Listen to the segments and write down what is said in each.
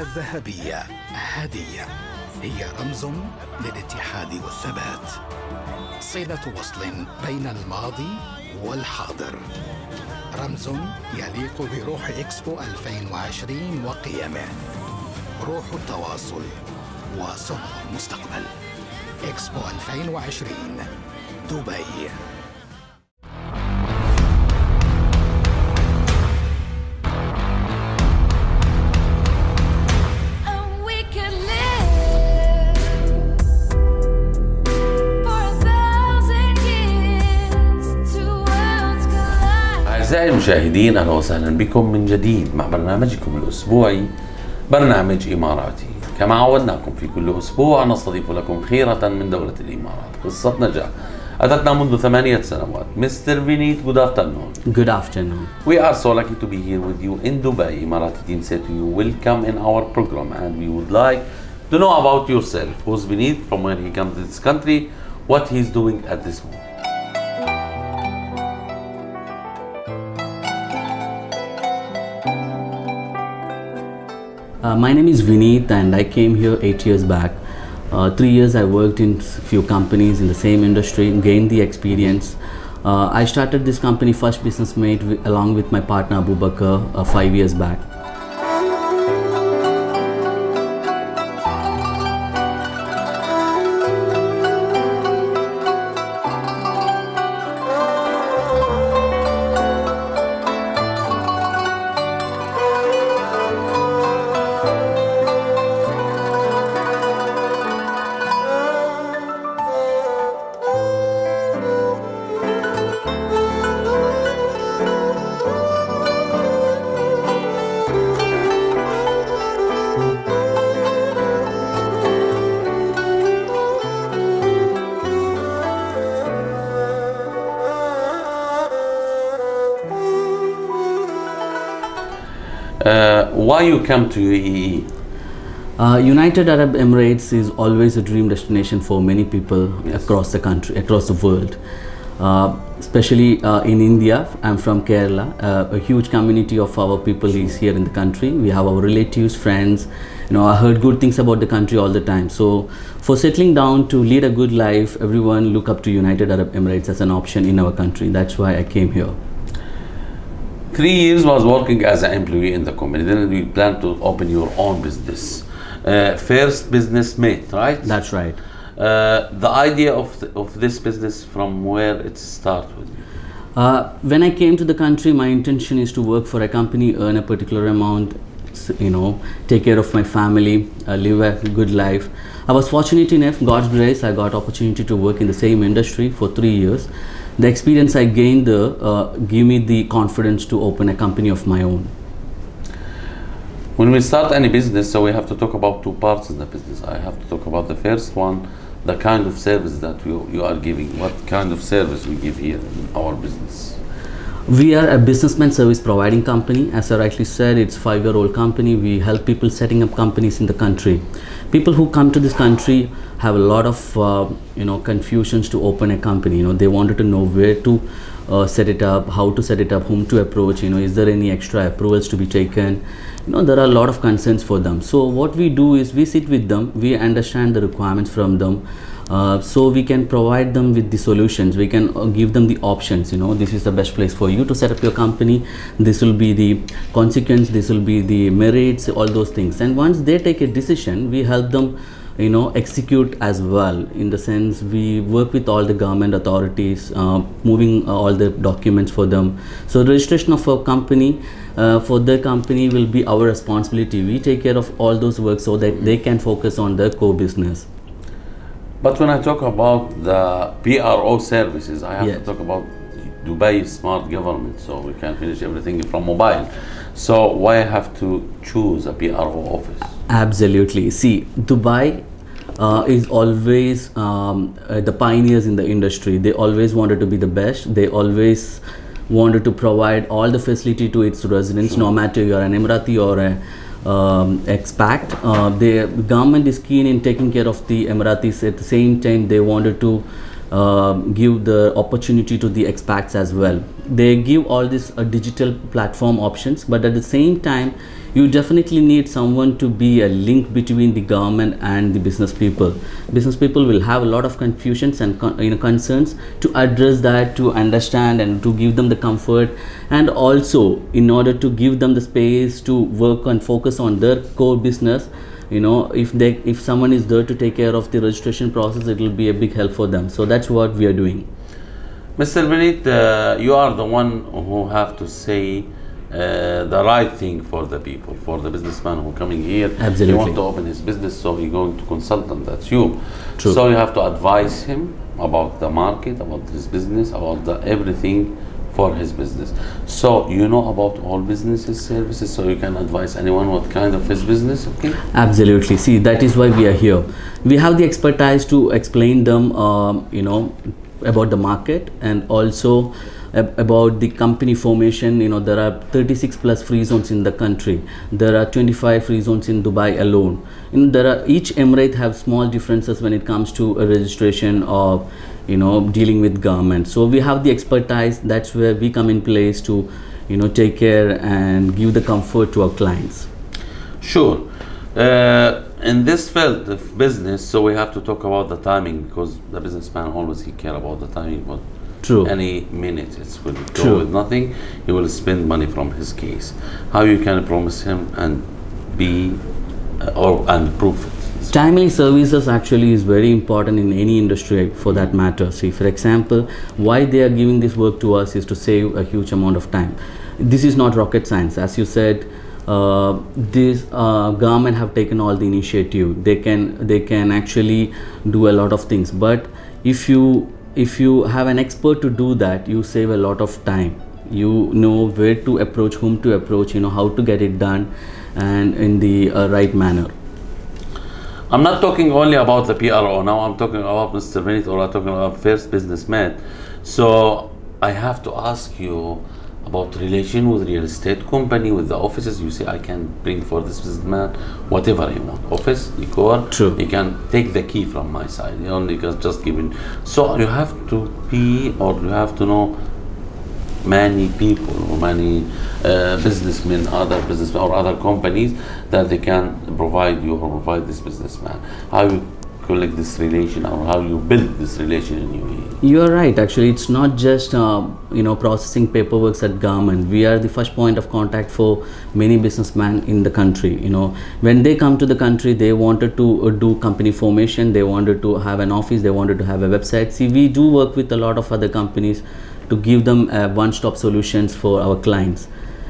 الذهبية هدية هي رمز للاتحاد والثبات، صلة وصل بين الماضي والحاضر، رمز يليق بروح إكسبو 2020 وقيمه، روح التواصل وصنع المستقبل. إكسبو 2020 دبي. أعزائي المشاهدين، أهلا وسهلا بكم من جديد مع برنامجكم الأسبوعي برنامج إماراتي. كما عودناكم في كل أسبوع نستضيف لكم خيرة من دولة الإمارات، قصة نجاح أتتنا منذ 8 سنوات. Mr. Vineeth, good afternoon. Good afternoon. We are so lucky to be here with you in Dubai. Emirati team said to you, welcome in our program, and we would like to know about yourself. Who's Vineeth, from where he comes to this country, what he's doing at this moment. My name is Vineeth and I came here 8 years back. 3 years I worked in few companies in the same industry, gained the experience. I started this company First Business Mate along with my partner Abubacker 5 years back. Why you come to UAE? United Arab Emirates is always a dream destination for many people across the country, across the world. Especially in India, I'm from Kerala. A huge community of our people is here in the country. We have our relatives, friends. I heard good things about the country all the time. So for settling down to lead a good life, everyone look up to United Arab Emirates as an option in our country. That's why I came here. 3 years was working as an employee in the company. Then we plan to open your own business. First Business Mate, right? That's right. The idea of this business, from where it started with you? When I came to the country, my intention is to work for a company, earn a particular amount, take care of my family, live a good life. I was fortunate enough, God's grace, I got opportunity to work in the same industry for 3 years. The experience I gained gave me the confidence to open a company of my own. When we start any business, so we have to talk about two parts in the business. I have to talk about the first one, the kind of service that you are giving. What kind of service we give here in our business? We are a businessman service providing company. As I rightly said, it's a 5-year-old company. We help people setting up companies in the country. People who come to this country have a lot of confusions to open a company. They wanted to know where to set it up, how to set it up, whom to approach. Is there any extra approvals to be taken? There are a lot of concerns for them. So what we do is we sit with them, we understand the requirements from them. So we can provide them with the solutions. We can give them the options. This is the best place for you to set up your company. This will be the consequence. This will be the merits. All those things. And once they take a decision, we help them, execute as well. In the sense, we work with all the government authorities, moving all the documents for them. So registration of a company for the company will be our responsibility. We take care of all those work so that they can focus on their core business. But when I talk about the PRO services, I have to talk about Dubai smart government, so we can finish everything from mobile. So why I have to choose a PRO office? Absolutely. See, Dubai is always the pioneers in the industry. They always wanted to be the best. They always wanted to provide all the facility to its residents, no matter you're an Emirati or a expat. The government is keen in taking care of the Emiratis. At the same time, they wanted to give the opportunity to the expats as well. They give all these digital platform options, but at the same time you definitely need someone to be a link between the government and the business people. Business people will have a lot of confusions and concerns. To address that, to understand and to give them the comfort, and also in order to give them the space to work and focus on their core business. If someone is there to take care of the registration process, it will be a big help for them. So that's what we are doing. Mr. Vineeth, you are the one who have to say the right thing for the people, for the businessman who coming here. Absolutely. He want to open his business, so he going to consultant. That's you. True. So you have to advise him about the market, about his business, about everything for his business. So you know about all businesses, services, so you can advise anyone what kind of his business. Okay. Absolutely. See, that is why we are here. We have the expertise to explain them, about the market, and also about the company formation. There are 36 plus free zones in the country. There are 25 free zones in Dubai alone. Each emirate have small differences when it comes to a registration or dealing with government. So we have the expertise. That's where we come in place to take care and give the comfort to our clients. Sure. In this field of business, so we have to talk about the timing, because the businessman always he care about the timing. But True. any minute it will go True. with nothing. He will spend money from his case. How you can promise him and be and prove it? Timely services actually is very important in any industry for that matter. See, for example, why they are giving this work to us is to save a huge amount of time. This is not rocket science. As you said, this government have taken all the initiative. They can actually do a lot of things. But if you have an expert to do that, you save a lot of time. You know where to approach, whom to approach, how to get it done, and in the right manner. I'm not talking only about the PRO now. I'm talking about Mr. Vineeth, or I'm talking about first businessman. So I have to ask you about relation with real estate company, with the offices. You say I can bring for this businessman whatever he want, office, decor. True. He can take the key from my side. You only can just give in. So you have to be, or you have to know many people or many businessmen, other businessmen or other companies that they can provide you or provide this businessman. How you collect this relation, or how you build this relation in UAE? You are right. Actually, it's not just processing paperwork at government. We are the first point of contact for many businessmen in the country. When they come to the country, they wanted to do company formation. They wanted to have an office. They wanted to have a website. See, we do work with a lot of other companies to give them one-stop solutions for our clients.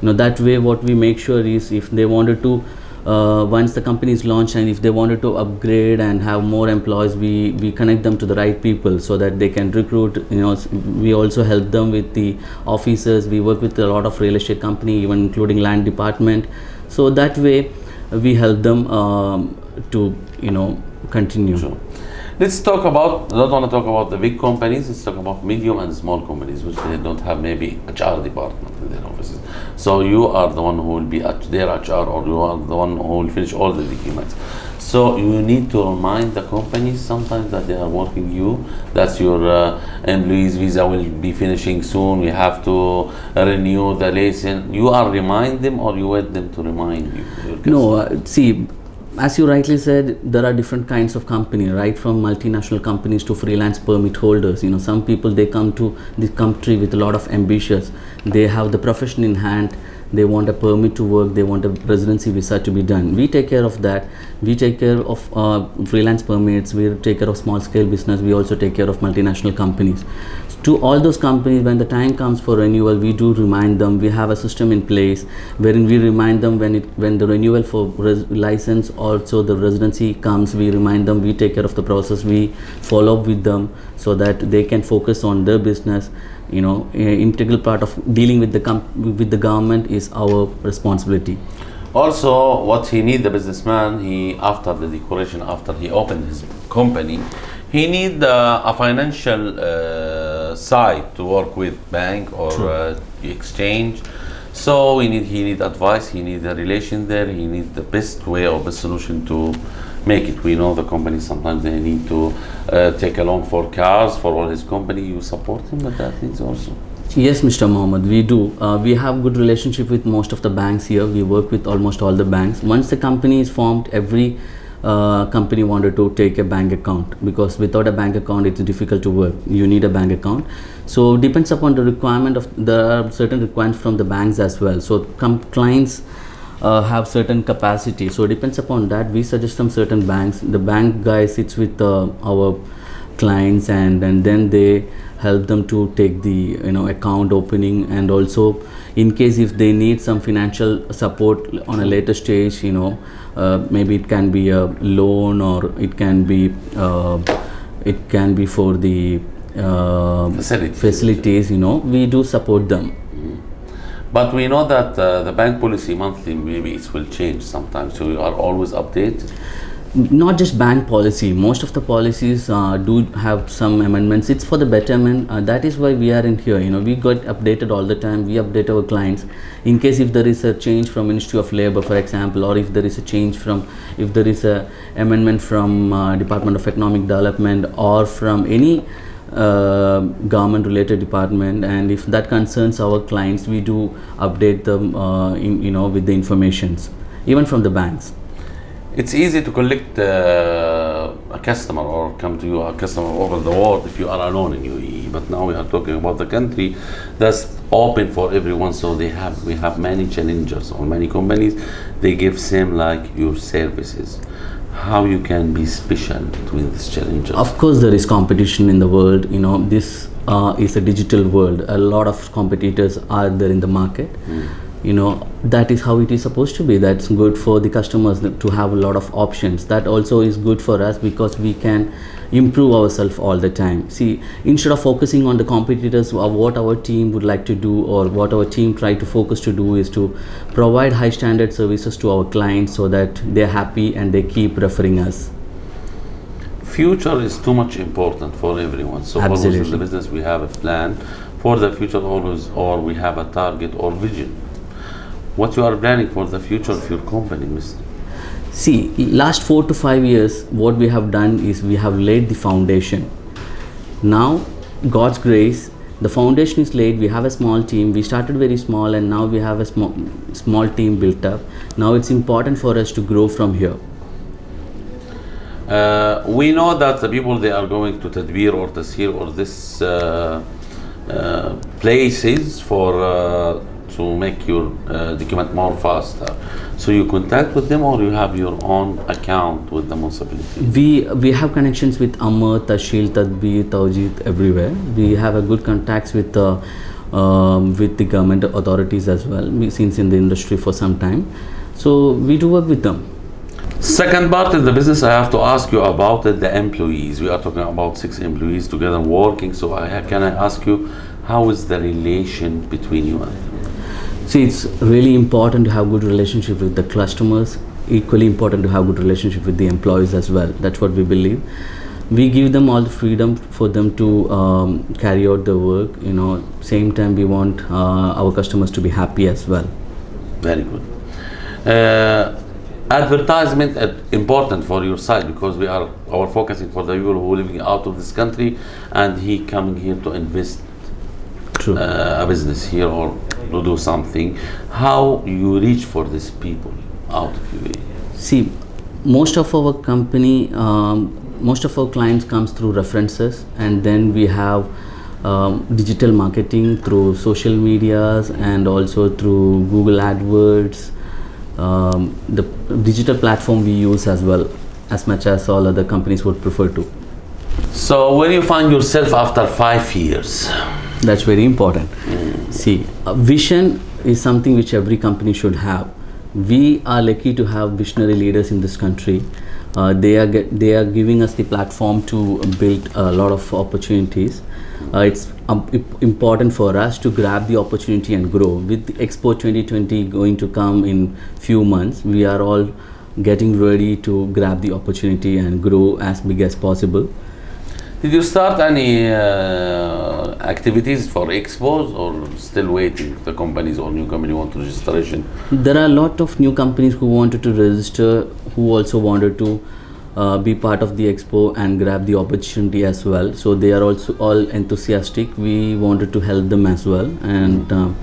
That way, what we make sure is, if they wanted to, once the company is launched, and if they wanted to upgrade and have more employees, we connect them to the right people so that they can recruit. We also help them with the offices. We work with a lot of real estate company, even including land department. So that way, we help them to continue. Sure. Let's talk about, I don't want to talk about the big companies, let's talk about medium and small companies, which they don't have maybe HR department in their offices. So you are the one who will be at their HR, or you are the one who will finish all the documents. So you need to remind the companies sometimes that they are working you, that your employees visa will be finishing soon, we have to renew the license. You are remind them, or you want them to remind you? No, see, as you rightly said, there are different kinds of company, right from multinational companies to freelance permit holders. Some people, they come to this country with a lot of ambitions. They have the profession in hand. They want a permit to work. They want a residency visa to be done. We take care of that. We take care of freelance permits. We take care of small scale business. We also take care of multinational companies. To all those companies, when the time comes for renewal, we do remind them. We have a system in place wherein we remind them when the renewal for license, also the residency comes. We remind them. We take care of the process. We follow up with them so that they can focus on their business. An integral part of dealing with the government is our responsibility. Also, what he need, the businessman, after the decoration, after he opened his company, he need a financial side to work with, bank or exchange. So he need advice, he need a relation there, he need the best way or best solution to make it. We know the companies sometimes they need to take a loan for cars for all his company. You support him with that things also. Yes, Mr. Mohammed, we do. We have good relationship with most of the banks here. We work with almost all the banks. Once the company is formed, every company wanted to take a bank account, because without a bank account it's difficult to work. You need a bank account. So depends upon the requirement of, there are certain requirements from the banks as well. So clients have certain capacity. So depends upon that. We suggest some certain banks. The bank guy sits with our clients and then they help them to take the account opening, and also in case if they need some financial support on a later stage, maybe it can be a loan, or it can be for the facilities. We do support them. But we know that the bank policy monthly, maybe it will change sometimes, so we are always updated. Not just bank policy, most of the policies do have some amendments. It's for the betterment. That is why we are in here. We got updated all the time. We update our clients in case if there is a change from Ministry of Labor, for example, or if there is a change from, if there is a amendment from Department of Economic Development, or from any government related department, and if that concerns our clients, we do update them with the informations, even from the banks. It's easy to collect a customer or come to you a customer over the world if you are alone in UAE. But now we are talking about the country that's open for everyone. So we have many challengers or many companies. They give same like your services. How you can be special between these challengers? Of course, there is competition in the world. This is a digital world. A lot of competitors are there in the market. That is how it is supposed to be. That's good for the customers to have a lot of options. That also is good for us because we can improve ourselves all the time. See, instead of focusing on the competitors, what our team would like to do, or what our team try to focus to do, is to provide high standard services to our clients so that they're happy and they keep referring us. Future is too much important for everyone. So always in the business we have a plan for the future always, or we have a target or vision. What you are planning for the future of your company, Mr.? See, last 4 to 5 years, what we have done is we have laid the foundation. Now, God's grace, the foundation is laid. We have a small team. We started very small, and now we have a small team built up. Now it's important for us to grow from here. We know that the people, they are going to Tadbir or Tasir or this places for to make your document more faster. So you contact with them, or you have your own account with the municipality? We have connections with Amr, Tashil, Tadbir, Tawjeed, everywhere. We have a good contacts with the government authorities as well, since in the industry for some time. So we do work with them. Second part in the business, I have to ask you about the employees. We are talking about 6 employees together working. So can I ask you, how is the relation between you and them? See, it's really important to have good relationship with the customers. Equally important to have good relationship with the employees as well. That's what we believe. We give them all the freedom for them to carry out the work. Same time we want our customers to be happy as well. Very good. Advertisement is important for your side, because we are focusing for the people who are living out of this country and he coming here to invest a business here or to do something. How you reach for these people out of UAE? See, most of our company, most of our clients comes through references, and then we have digital marketing through social medias and also through Google AdWords. The digital platform we use as well, as much as all other companies would prefer to. So where you find yourself after 5 years? That's very important. See, vision is something which every company should have. We are lucky to have visionary leaders in this country. They are giving us the platform to build a lot of opportunities. It's important for us to grab the opportunity and grow. With the Expo 2020 going to come in few months, we are all getting ready to grab the opportunity and grow as big as possible. Did you start any activities for expos, or still waiting? The companies or new company want registration? There are a lot of new companies who wanted to register, who also wanted to be part of the expo and grab the opportunity as well. So they are also all enthusiastic. We wanted to help them as well, and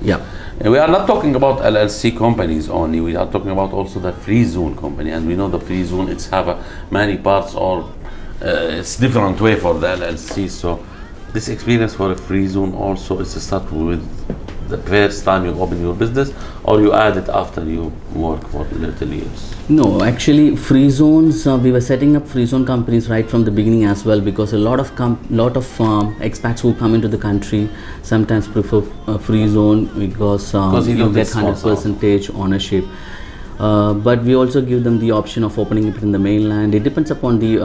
yeah. And we are not talking about LLC companies only. We are talking about also the free zone company, and we know the free zone it's have many parts, or it's different way for the LLC. So this experience for a free zone also is to start with the first time you open your business, or you add it after you work for little years? No, actually, free zones. We were setting up free zone companies right from the beginning as well, because a lot of expats who come into the country sometimes prefer free zone because you get 100% ownership. But we also give them the option of opening it in the mainland. It depends upon the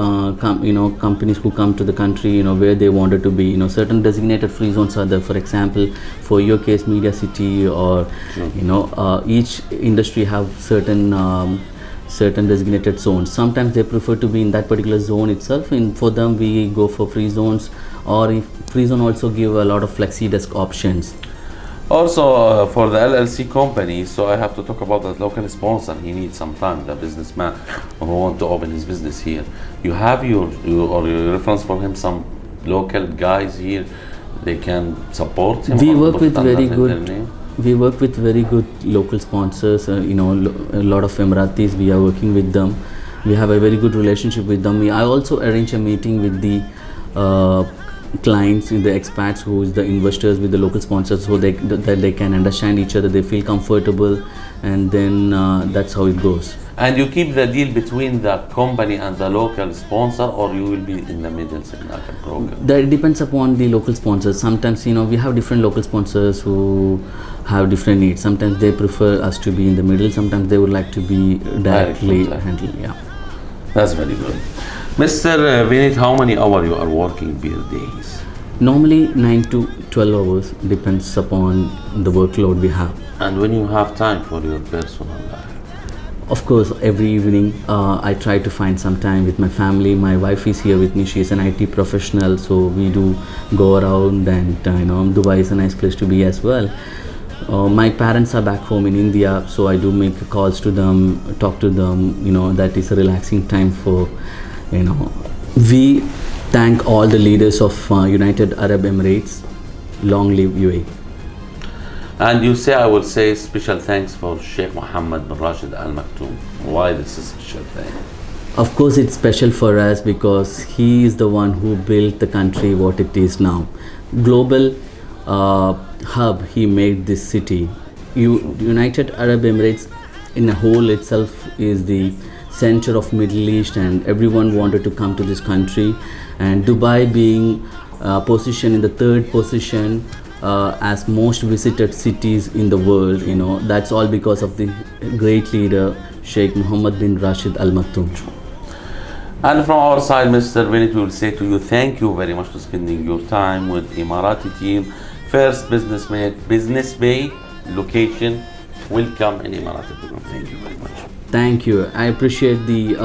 companies who come to the country, where they wanted to be. Certain designated free zones are there. For example, for your case, Media City, or each industry have certain designated zones. Sometimes they prefer to be in that particular zone itself, and for them we go for free zones. Or if free zone also give a lot of flexi desk options. Also, for the LLC company, so I have to talk about the local sponsor. He needs some time, the businessman who want to open his business here. You have your reference for him, some local guys here, they can support him. We work with very good local sponsors. A lot of Emiratis, we are working with them. We have a very good relationship with them. I also arrange a meeting with the clients, the expats, who is the investors, with the local sponsors, so that they can understand each other, they feel comfortable, and then that's how it goes. And you keep the deal between the company and the local sponsor, or you will be in the middle, like a broker? That depends upon the local sponsors. Sometimes we have different local sponsors who have different needs. Sometimes they prefer us to be in the middle, sometimes they would like to be directly handled. Yeah, that's very good. Mr. Vineeth, how many hours you are working per days? Normally 9 to 12 hours, depends upon the workload we have. And when you have time for your personal life? Of course, every evening I try to find some time with my family. My wife is here with me. She is an IT professional, so we do go around, and Dubai is a nice place to be as well. My parents are back home in India, so I do make calls to them, talk to them. That is a relaxing time for. We thank all the leaders of United Arab Emirates. Long live UAE. And you say, I will say special thanks for Sheikh Mohammed bin Rashid Al Maktoum. Why this is special thing? Of course, it's special for us because he is the one who built the country what it is now. Global hub, he made this city. United Arab Emirates in a whole itself is the center of Middle East, and everyone wanted to come to this country. And Dubai being positioned in the third position as most visited cities in the world, that's all because of the great leader Sheikh Mohammed bin Rashid Al Maktoum. And from our side, Mr. Vineeth, we will say to you, thank you very much for spending your time with Emirati team. First Business Bay location. Welcome in Emirati. Thank you very much. Thank you. I appreciate the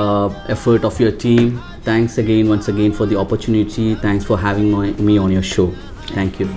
effort of your team. Thanks once again for the opportunity. Thanks for having me on your show. Thank you.